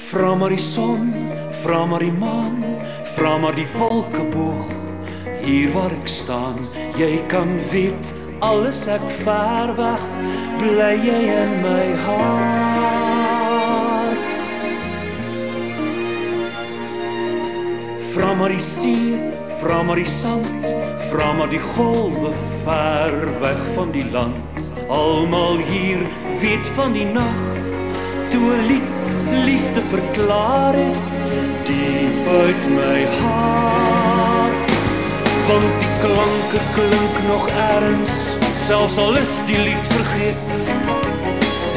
Vra maar die son, vra maar die maan, vra maar die wolkeboog. Hier waar ek staan, jy kan weet, alles ek ver weg, bly jy in my hart. Vra maar die see, vra maar die sand, vra maar die golwe ver weg van die land. Almal hier weet van die nag, toe 'n lied liefde verklaar het, diep uit my hart. Want die klanke klink nog ergens, selfs al is die lied vergeet.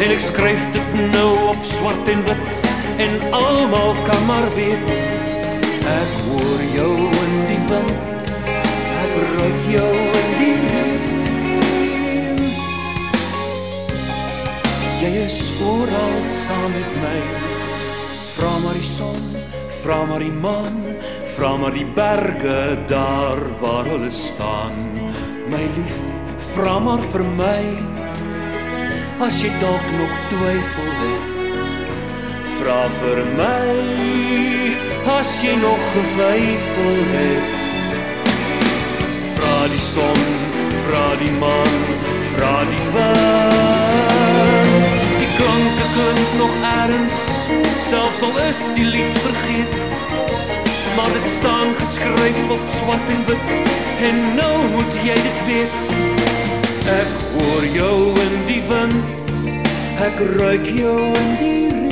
En ek skryf dit nou op swart en wit, en almal kan maar weet. Ek hoor jou in die wind, ek ruik jou in die reën. Jy is oral saam met my. Vra maar die son, vra maar die maan, vra maar die berge daar waar hulle staan. My lief, vra maar vir my, as jy dalk nog twyfel het. Vra vir my, as jy nog geweifel het. Vra die son, vra die maan, vra die wind. Die klanke klink nog ergens, selfs al is die lied vergeet. Maar dit staan geskryf op swart en wit, en nou moet jy dit weet. Ek hoor jou in die wind, ek ruik jou in die reën.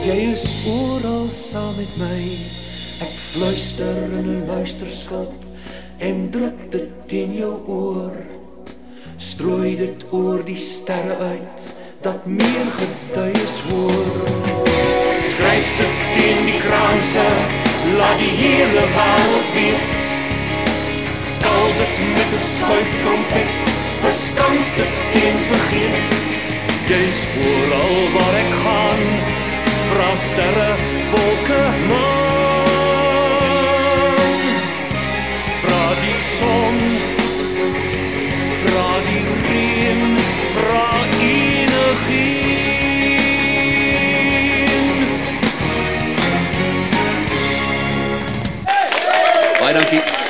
Jy is oral saam met my, ek fluister in 'n luisterskap, en druk dit teen jou oor. Strooi dit oor die sterre uit, dat meer getuies hoor. Skryf dit teen die kraanse, laat die hele wêreld weet. Skal dit met 'n skuiftrompet, verskans dit teen vergeet. Jy's oral waar ek gaan, vra sterre, wolke, maan. Vra die son, vra die reën, vra enigeen. Baie dankie.